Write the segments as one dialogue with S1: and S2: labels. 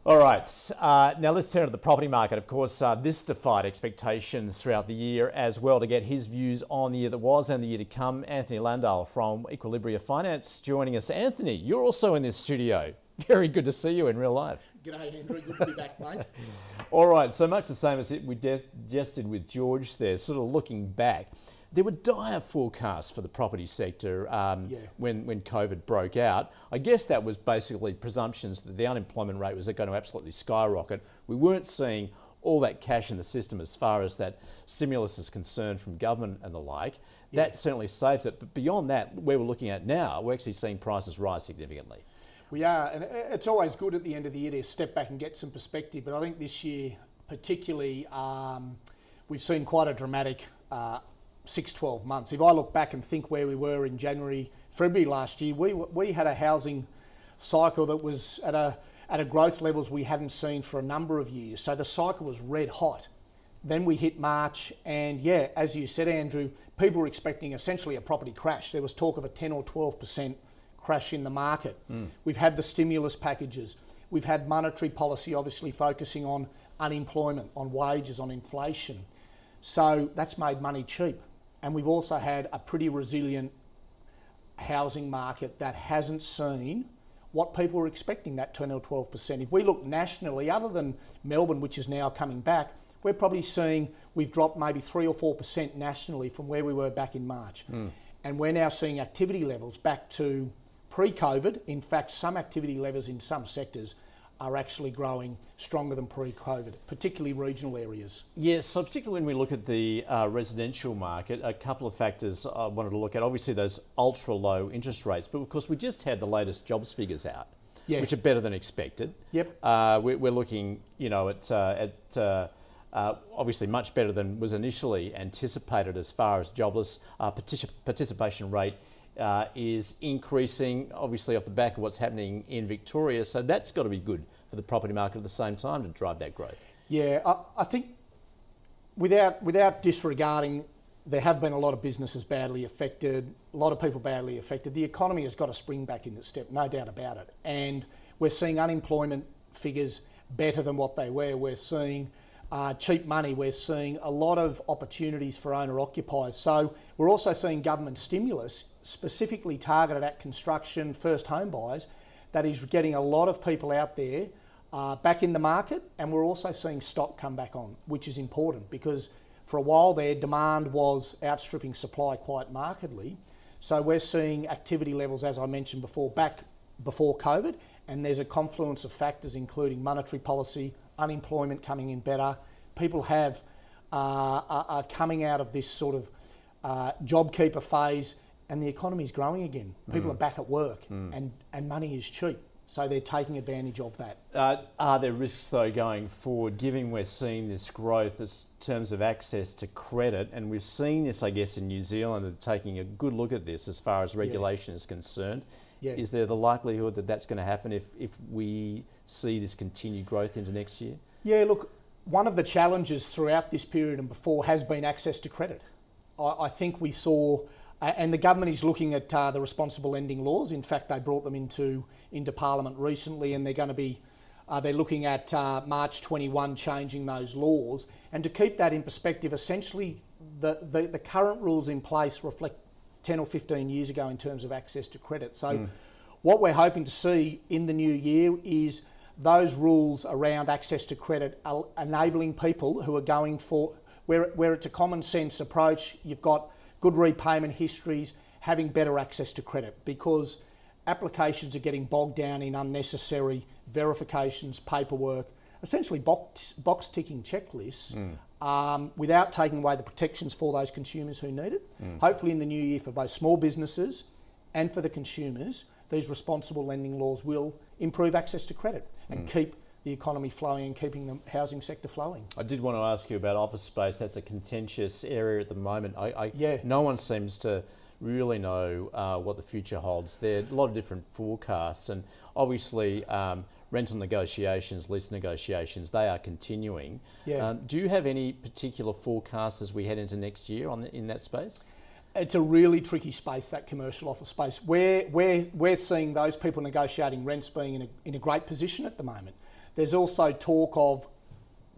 S1: All right, now let's turn to the property market. Of course, this defied expectations throughout the year as well. To get his views on the year that was and the year to come, Anthony Landahl from Equilibria Finance joining us. Anthony, you're also in this studio. Very good to see you in real life.
S2: G'day, Andrew. Good to be back, mate.
S1: All right, so much the same as we just did with George there, sort of looking back. There were dire forecasts for the property sector when COVID broke out. I guess that was basically presumptions that the unemployment rate was going to absolutely skyrocket. We weren't seeing all that cash in the system as far as that stimulus is concerned from government and the like. Yeah. That certainly saved it. But beyond that, where we're looking at now, we're actually seeing prices rise significantly.
S2: We are, and it's always good at the end of the year to step back and get some perspective. But I think this year, particularly, we've seen quite a dramatic 6-12 months. If I look back and think where we were in January, February last year, we had a housing cycle that was at a growth levels we hadn't seen for a number of years. So the cycle was red hot. Then we hit March, and yeah, as you said, Andrew, people were expecting essentially a property crash. There was talk of a 10 or 12% crash in the market. We've had the stimulus packages. We've had monetary policy obviously focusing on unemployment, on wages, on inflation. So that's made money cheap. And we've also had a pretty resilient housing market that hasn't seen what people were expecting, that 10 or 12%. If we look nationally, other than Melbourne, which is now coming back, we're probably seeing we've dropped maybe 3 or 4% nationally from where we were back in March. And we're now seeing activity levels back to pre-COVID. In fact, some activity levels in some sectors are actually growing stronger than pre-COVID, particularly regional areas.
S1: Yes, so particularly when we look at the residential market, a couple of factors I wanted to look at. Obviously those ultra low interest rates, but of course we just had the latest jobs figures out, which are better than expected.
S2: Yep.
S1: We're looking, you know, at obviously much better than was initially anticipated as far as jobless participation rate is increasing, obviously off the back of what's happening in Victoria. So that's got to be good for the property market at the same time to drive that growth.
S2: Yeah, I think without disregarding, there have been a lot of businesses badly affected, a lot of people badly affected. The economy has got to spring back into step, no doubt about it. And we're seeing unemployment figures better than what they were. We're seeing cheap money. We're seeing a lot of opportunities for owner-occupiers. So we're also seeing government stimulus specifically targeted at construction, first home buyers, that is getting a lot of people out there back in the market. And we're also seeing stock come back on, which is important because for a while there, demand was outstripping supply quite markedly. So we're seeing activity levels, as I mentioned before, back before COVID. And there's a confluence of factors, including monetary policy, unemployment coming in better. People are coming out of this sort of JobKeeper phase, and the economy is growing again. People are back at work, and money is cheap, so they're taking advantage of that.
S1: Are there risks though going forward, given we're seeing this growth in terms of access to credit, and we've seen this, I guess, in New Zealand, and taking a good look at this as far as regulation is concerned? Yeah. Is there the likelihood that that's going to happen if we see this continued growth into next year?
S2: Yeah, look, one of the challenges throughout this period and before has been access to credit. I think we saw, and the government is looking at the responsible lending laws. In fact, they brought them into Parliament recently, and they're going to be, they're looking at March 21 changing those laws. And to keep that in perspective, essentially the current rules in place reflect 10 or 15 years ago in terms of access to credit. So what we're hoping to see in the new year is those rules around access to credit are enabling people who are going for, where it's a common sense approach, you've got good repayment histories, having better access to credit, because applications are getting bogged down in unnecessary verifications, paperwork, essentially box ticking checklists, without taking away the protections for those consumers who need it. Hopefully in the new year, for both small businesses and for the consumers, these responsible lending laws will improve access to credit and keep the economy flowing and keeping the housing sector flowing.
S1: I did want to ask you about office space. That's a contentious area at the moment. No one seems to really know what the future holds. There are a lot of different forecasts, and obviously rental negotiations, lease negotiations, they are continuing. Do you have any particular forecasts as we head into next year in that space?
S2: It's a really tricky space, that commercial office space. We're seeing those people negotiating rents being in a great position at the moment. There's also talk of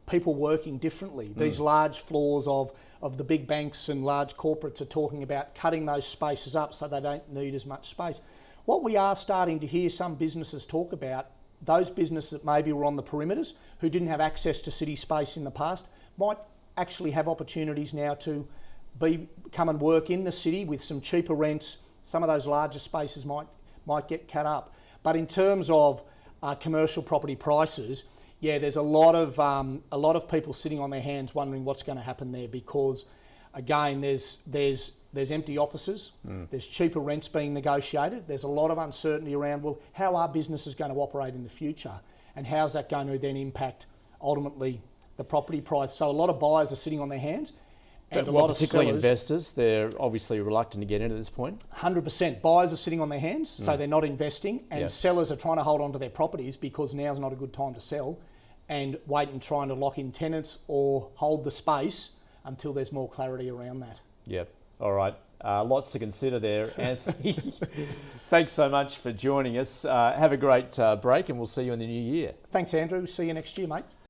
S2: people working differently. These large floors of the big banks and large corporates are talking about cutting those spaces up so they don't need as much space. What we are starting to hear some businesses talk about, those businesses that maybe were on the perimeters, who didn't have access to city space in the past, might actually have opportunities now to come and work in the city with some cheaper rents. Some of those larger spaces might get cut up. But in terms of commercial property prices, yeah, there's a lot of people sitting on their hands wondering what's going to happen there, because again, there's empty offices, there's cheaper rents being negotiated, there's a lot of uncertainty around, well, how are businesses going to operate in the future, and how's that going to then impact ultimately the property price? So a lot of buyers are sitting on their hands. And
S1: but particularly investors, they're obviously reluctant to get in at this point?
S2: 100%. Buyers are sitting on their hands, so they're not investing, and sellers are trying to hold on to their properties because now's not a good time to sell, and wait and trying to lock in tenants or hold the space until there's more clarity around that.
S1: Yep. All right. Lots to consider there, Anthony. Thanks so much for joining us. Have a great break, and we'll see you in the new year.
S2: Thanks, Andrew. See you next year, mate.